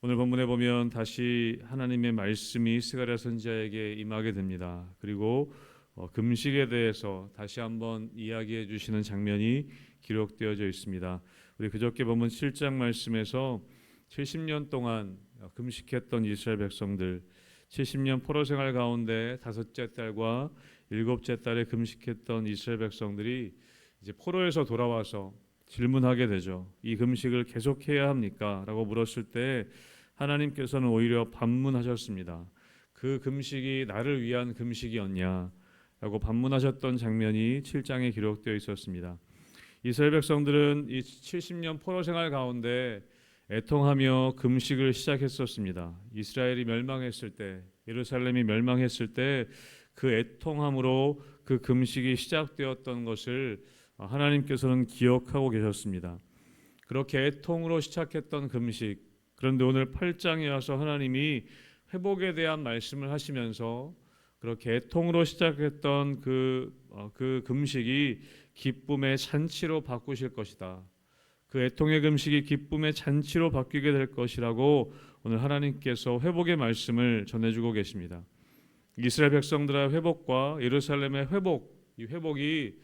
오늘 본문에 보면 다시 하나님의 말씀이 스가랴 선지자에게 임하게 됩니다. 그리고 금식에 대해서 다시 한번 이야기해 주시는 장면이 기록되어져 있습니다. 우리 그저께 본문 7장 말씀에서 70년 동안 금식했던 이스라엘 백성들, 70년 포로 생활 가운데 다섯째 달과 일곱째 달에 금식했던 이스라엘 백성들이 이제 포로에서 돌아와서 질문하게 되죠. 이 금식을 계속해야 합니까? 라고 물었을 때 하나님께서는 오히려 반문하셨습니다. 그 금식이 나를 위한 금식이었냐? 라고 반문하셨던 장면이 7장에 기록되어 있었습니다. 이스라엘 백성들은 이 70년 포로 생활 가운데 애통하며 금식을 시작했었습니다. 이스라엘이 멸망했을 때, 예루살렘이 멸망했을 때 그 애통함으로 그 금식이 시작되었던 것을 하나님께서는 기억하고 계셨습니다. 그렇게 애통으로 시작했던 금식, 그런데 오늘 8장에 와서 하나님이 회복에 대한 말씀을 하시면서 그렇게 애통으로 시작했던 그 금식이 기쁨의 잔치로 바꾸실 것이다. 그 애통의 금식이 기쁨의 잔치로 바뀌게 될 것이라고 오늘 하나님께서 회복의 말씀을 전해주고 계십니다. 이스라엘 백성들의 회복과 예루살렘의 회복, 이 회복이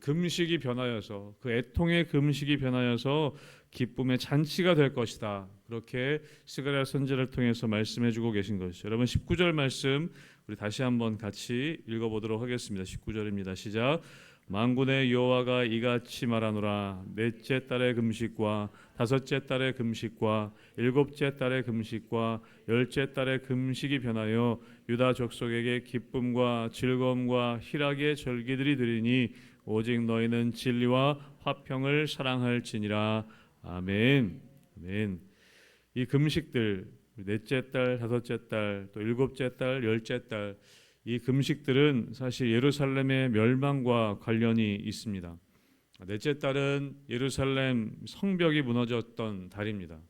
금식이 변하여서 그 애통의 금식이 변하여서 기쁨의 잔치가 될 것이다. 그렇게 스가랴 선지자를 통해서 말씀해주고 계신 것이죠. 여러분 19절 말씀 우리 다시 한번 같이 읽어보도록 하겠습니다. 19절입니다. 시작. 만군의 여호와가 이같이 말하노라. 넷째 달의 금식과 다섯째 달의 금식과 일곱째 달의 금식과 열째 달의 금식이 변하여 유다 족속에게 기쁨과 즐거움과 희락의 절기들이 되리니 오직 너희는 진리와 화평을 사랑할지니라. 아멘. 아멘. 이 금식들 넷째 달, 다섯째 달, 또 일곱째 달, 열째 달, 이 금식들은 사실 예루살렘의 멸망과 관련이 있습니다. 넷째 달은 예루살렘 성벽이 무너졌던 달입니다.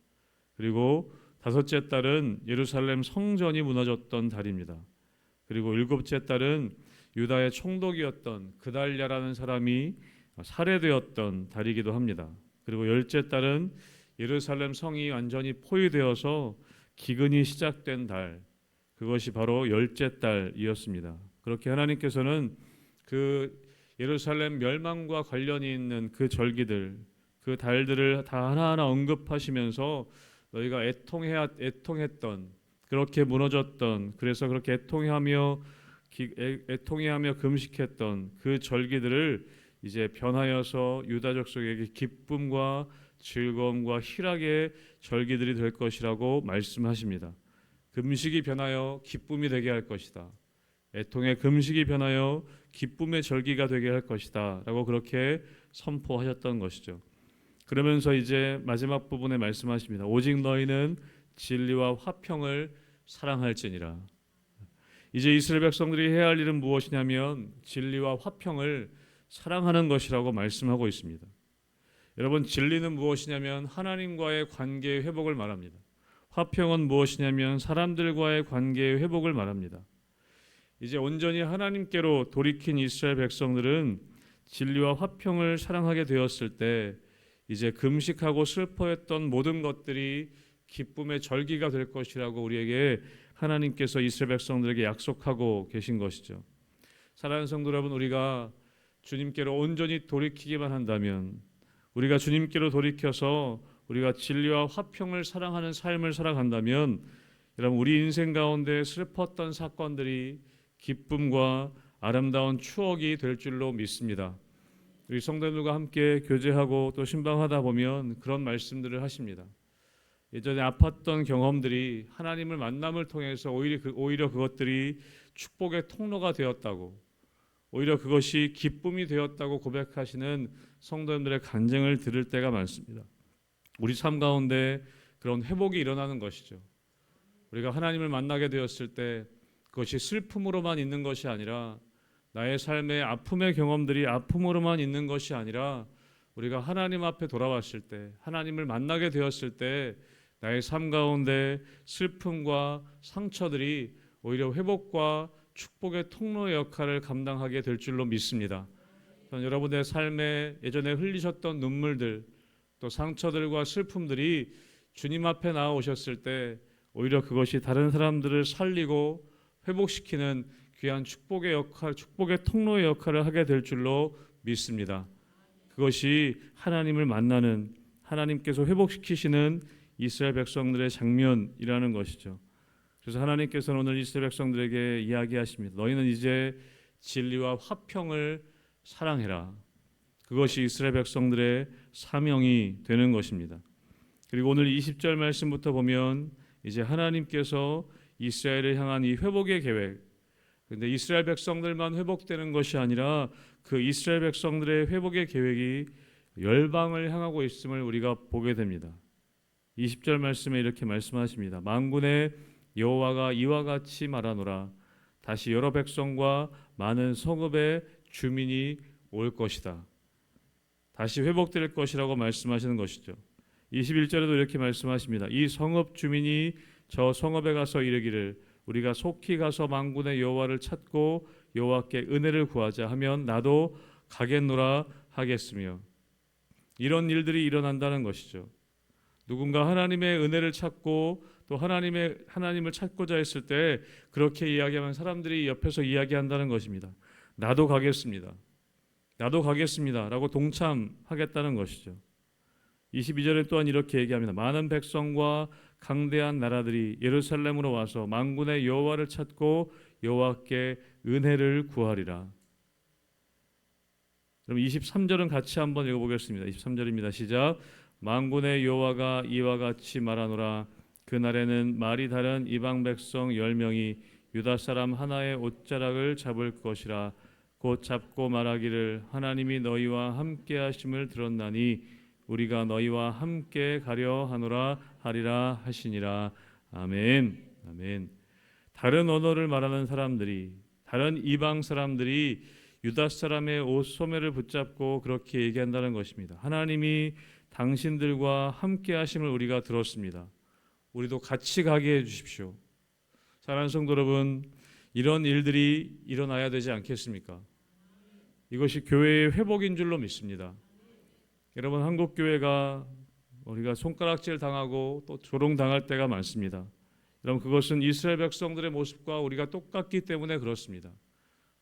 그리고 다섯째 달은 예루살렘 성전이 무너졌던 달입니다. 그리고 일곱째 달은 유다의 총독이었던 그달랴라는 사람이 살해되었던 달이기도 합니다. 그리고 열째 달은 예루살렘 성이 완전히 포위되어서 기근이 시작된 달, 그것이 바로 열째 달이었습니다. 그렇게 하나님께서는 그 예루살렘 멸망과 관련이 있는 그 절기들, 그 달들을 다 하나하나 언급하시면서 너희가 애통했던, 그렇게 무너졌던, 그래서 그렇게 애통하며 금식했던 그 절기들을 이제 변하여서 유다 족속에게 기쁨과 즐거움과 희락의 절기들이 될 것이라고 말씀하십니다. 금식이 변하여 기쁨이 되게 할 것이다. 애통의 금식이 변하여 기쁨의 절기가 되게 할 것이다. 라고 그렇게 선포하셨던 것이죠. 그러면서 이제 마지막 부분에 말씀하십니다. 오직 너희는 진리와 화평을 사랑할지니라. 이제 이스라엘 백성들이 해야 할 일은 무엇이냐면 진리와 화평을 사랑하는 것이라고 말씀하고 있습니다. 여러분, 진리는 무엇이냐면 하나님과의 관계의 회복을 말합니다. 화평은 무엇이냐면 사람들과의 관계의 회복을 말합니다. 이제 온전히 하나님께로 돌이킨 이스라엘 백성들은 진리와 화평을 사랑하게 되었을 때 이제 금식하고 슬퍼했던 모든 것들이 기쁨의 절기가 될 것이라고 우리에게 하나님께서 이스라엘 백성들에게 약속하고 계신 것이죠. 사랑하는 성도 여러분, 우리가 주님께로 온전히 돌이키기만 한다면, 우리가 주님께로 돌이켜서 우리가 진리와 화평을 사랑하는 삶을 살아간다면, 여러분 우리 인생 가운데 슬펐던 사건들이 기쁨과 아름다운 추억이 될 줄로 믿습니다. 우리 성도들과 함께 교제하고 또 신방하다 보면 그런 말씀들을 하십니다. 예전에 아팠던 경험들이 하나님을 만남을 통해서 오히려 그것들이 축복의 통로가 되었다고, 오히려 그것이 기쁨이 되었다고 고백하시는 성도님들의 간증을 들을 때가 많습니다. 우리 삶 가운데 그런 회복이 일어나는 것이죠. 우리가 하나님을 만나게 되었을 때 그것이 슬픔으로만 있는 것이 아니라, 나의 삶의 아픔의 경험들이 아픔으로만 있는 것이 아니라, 우리가 하나님 앞에 돌아왔을 때, 하나님을 만나게 되었을 때 나의 삶 가운데 슬픔과 상처들이 오히려 회복과 축복의 통로의 역할을 감당하게 될 줄로 믿습니다. 저는 여러분의 삶에 예전에 흘리셨던 눈물들, 또 상처들과 슬픔들이 주님 앞에 나오셨을 때 오히려 그것이 다른 사람들을 살리고 회복시키는 귀한 축복의 역할, 축복의 통로의 역할을 하게 될 줄로 믿습니다. 그것이 하나님을 만나는, 하나님께서 회복시키시는 이스라엘 백성들의 장면이라는 것이죠. 그래서 하나님께서는 오늘 이스라엘 백성들에게 이야기하십니다. 너희는 이제 진리와 화평을 사랑해라. 그것이 이스라엘 백성들의 사명이 되는 것입니다. 그리고 오늘 20절 말씀부터 보면 이제 하나님께서 이스라엘을 향한 이 회복의 계획, 근데 이스라엘 백성들만 회복되는 것이 아니라 그 이스라엘 백성들의 회복의 계획이 열방을 향하고 있음을 우리가 보게 됩니다. 20절 말씀에 이렇게 말씀하십니다. 만군의 여호와가 이와 같이 말하노라. 다시 여러 백성과 많은 성읍의 주민이 올 것이다. 다시 회복될 것이라고 말씀하시는 것이죠. 21절에도 이렇게 말씀하십니다. 이 성읍 주민이 저 성읍에 가서 이르기를 우리가 속히 가서 만군의 여호와를 찾고 여호와께 은혜를 구하자 하면 나도 가겠노라 하겠으며, 이런 일들이 일어난다는 것이죠. 누군가 하나님의 은혜를 찾고 또 하나님을 찾고자 했을 때 그렇게 이야기하면 사람들이 옆에서 이야기한다는 것입니다. 나도 가겠습니다. 나도 가겠습니다. 라고 동참하겠다는 것이죠. 22절에 또한 이렇게 얘기합니다. 많은 백성과 강대한 나라들이 예루살렘으로 와서 만군의 여호와를 찾고 여호와께 은혜를 구하리라. 그럼 23절은 같이 한번 읽어보겠습니다. 23절입니다. 시작. 만군의 여호와가 이와 같이 말하노라. 그날에는 말이 다른 이방 백성 10명이 유다 사람 하나의 옷자락을 잡을 것이라. 곧 잡고 말하기를 하나님이 너희와 함께 하심을 들었나니 우리가 너희와 함께 가려 하노라 하리라 하시니라. 아멘. 아멘. 다른 언어를 말하는 사람들이, 다른 이방 사람들이 유다 사람의 옷 소매를 붙잡고 그렇게 얘기한다는 것입니다. 하나님이 당신들과 함께 하심을 우리가 들었습니다. 우리도 같이 가게 해 주십시오. 사랑하는 성도 여러분, 이런 일들이 일어나야 되지 않겠습니까? 이것이 교회의 회복인 줄로 믿습니다. 여러분, 한국 교회가 우리가 손가락질 당하고 또 조롱당할 때가 많습니다. 여러분, 그것은 이스라엘 백성들의 모습과 우리가 똑같기 때문에 그렇습니다.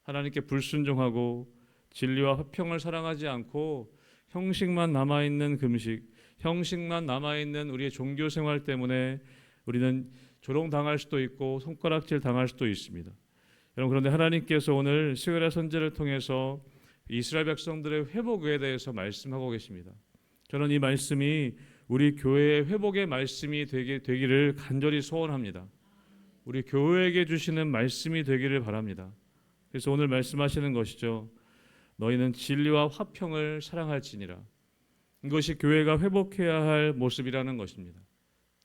하나님께 불순종하고 진리와 화평을 사랑하지 않고 형식만 남아있는 금식, 형식만 남아있는 우리의 종교 생활 때문에 우리는 조롱당할 수도 있고 손가락질 당할 수도 있습니다. 여러분, 그런데 하나님께서 오늘 스가랴 선지자를 통해서 이스라엘 백성들의 회복에 대해서 말씀하고 계십니다. 저는 이 말씀이 우리 교회의 회복의 말씀이 되기를 간절히 소원합니다. 우리 교회에게 주시는 말씀이 되기를 바랍니다. 그래서 오늘 말씀하시는 것이죠. 너희는 진리와 화평을 사랑할지니라. 이것이 교회가 회복해야 할 모습이라는 것입니다.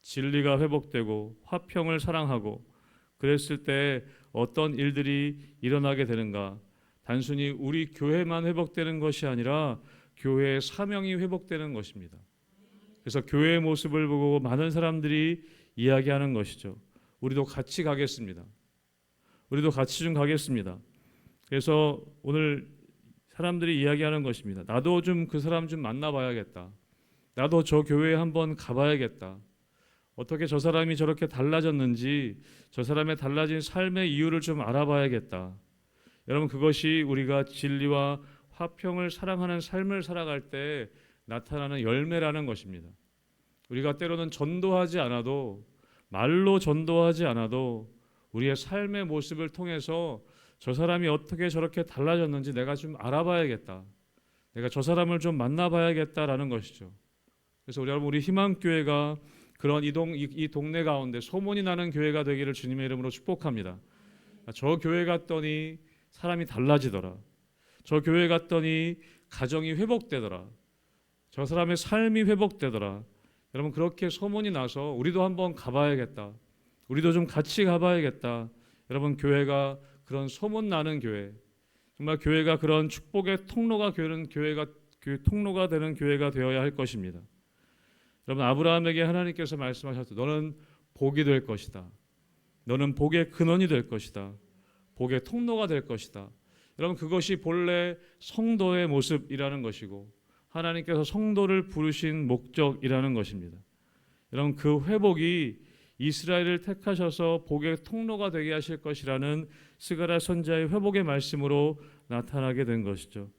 진리가 회복되고 화평을 사랑하고 그랬을 때 어떤 일들이 일어나게 되는가? 단순히 우리 교회만 회복되는 것이 아니라 교회의 사명이 회복되는 것입니다. 그래서 교회의 모습을 보고 많은 사람들이 이야기하는 것이죠. 우리도 같이 가겠습니다. 우리도 같이 좀 가겠습니다. 그래서 오늘 사람들이 이야기하는 것입니다. 나도 좀 그 사람 좀 만나봐야겠다. 나도 저 교회에 한번 가봐야겠다. 어떻게 저 사람이 저렇게 달라졌는지, 저 사람의 달라진 삶의 이유를 좀 알아봐야겠다. 여러분, 그것이 우리가 진리와 화평을 사랑하는 삶을 살아갈 때 나타나는 열매라는 것입니다. 우리가 때로는 전도하지 않아도, 말로 전도하지 않아도 우리의 삶의 모습을 통해서 저 사람이 어떻게 저렇게 달라졌는지 내가 좀 알아봐야겠다. 내가 저 사람을 좀 만나봐야겠다라는 것이죠. 그래서 우리 희망교회가 그런 이 동네 가운데 소문이 나는 교회가 되기를 주님의 이름으로 축복합니다. 저 교회 갔더니 사람이 달라지더라. 저 교회 갔더니 가정이 회복되더라. 저 사람의 삶이 회복되더라. 여러분, 그렇게 소문이 나서 우리도 한번 가봐야겠다. 우리도 좀 같이 가봐야겠다. 여러분, 교회가 그런 소문 나는 교회, 정말 교회가 그런 축복의 통로가 되는 교회가 되어야 할 것입니다. 여러분, 아브라함에게 하나님께서 말씀하셨죠. 너는 복이 될 것이다. 너는 복의 근원이 될 것이다. 복의 통로가 될 것이다. 여러분, 그것이 본래 성도의 모습이라는 것이고 하나님께서 성도를 부르신 목적이라는 것입니다. 여러분, 그 회복이 이스라엘을 택하셔서 복의 통로가 되게 하실 것이라는 스가랴 선지자의 회복의 말씀으로 나타나게 된 것이죠.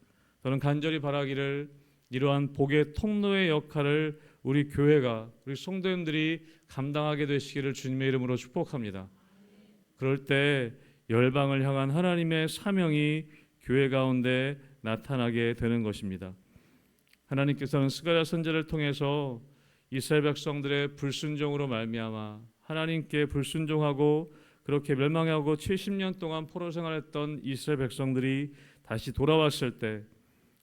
저는 간절히 바라기를 이러한 복의 통로의 역할을 우리 교회가, 우리 성도님들이 감당하게 되시기를 주님의 이름으로 축복합니다. 그럴 때 열방을 향한 하나님의 사명이 교회 가운데 나타나게 되는 것입니다. 하나님께서는 스가랴 선지자를 통해서 이스라엘 백성들의 불순종으로 말미암아 하나님께 불순종하고 그렇게 멸망하고 70년 동안 포로 생활했던 이스라엘 백성들이 다시 돌아왔을 때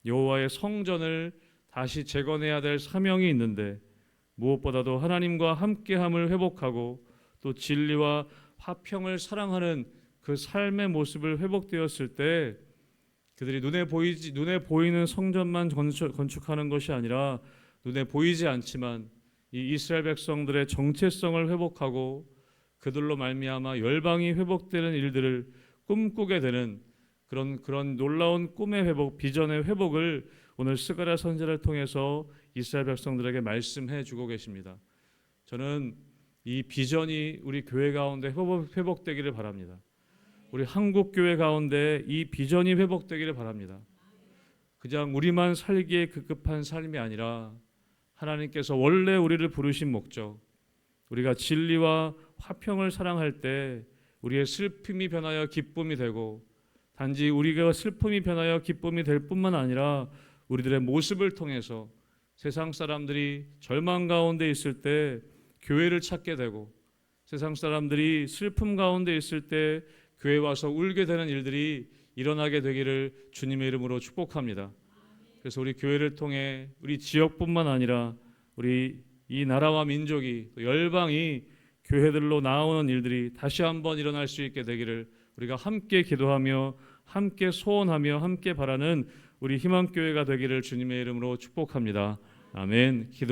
여호와의 성전을 다시 재건해야 될 사명이 있는데, 무엇보다도 하나님과 함께함을 회복하고 또 진리와 화평을 사랑하는 그 삶의 모습을 회복되었을 때 그들이 눈에 보이는 성전만 건축하는 것이 아니라 눈에 보이지 않지만 이 이스라엘 백성들의 정체성을 회복하고 그들로 말미암아 열방이 회복되는 일들을 꿈꾸게 되는 그런 놀라운 꿈의 회복, 비전의 회복을 오늘 스가랴 선지자를 통해서 이스라엘 백성들에게 말씀해 주고 계십니다. 저는 이 비전이 우리 교회 가운데 회복되기를 바랍니다. 우리 한국 교회 가운데 이 비전이 회복되기를 바랍니다. 그냥 우리만 살기에 급급한 삶이 아니라 하나님께서 원래 우리를 부르신 목적, 우리가 진리와 화평을 사랑할 때 우리의 슬픔이 변하여 기쁨이 되고, 단지 우리가 슬픔이 변하여 기쁨이 될 뿐만 아니라 우리들의 모습을 통해서 세상 사람들이 절망 가운데 있을 때 교회를 찾게 되고, 세상 사람들이 슬픔 가운데 있을 때 교회 와서 울게 되는 일들이 일어나게 되기를 주님의 이름으로 축복합니다. 그래서 우리 교회를 통해 우리 지역뿐만 아니라 우리 이 나라와 민족이, 또 열방이 교회들로 나오는 일들이 다시 한번 일어날 수 있게 되기를 우리가 함께 기도하며 함께 소원하며 함께 바라는 우리 희망교회가 되기를 주님의 이름으로 축복합니다. 아멘. 기도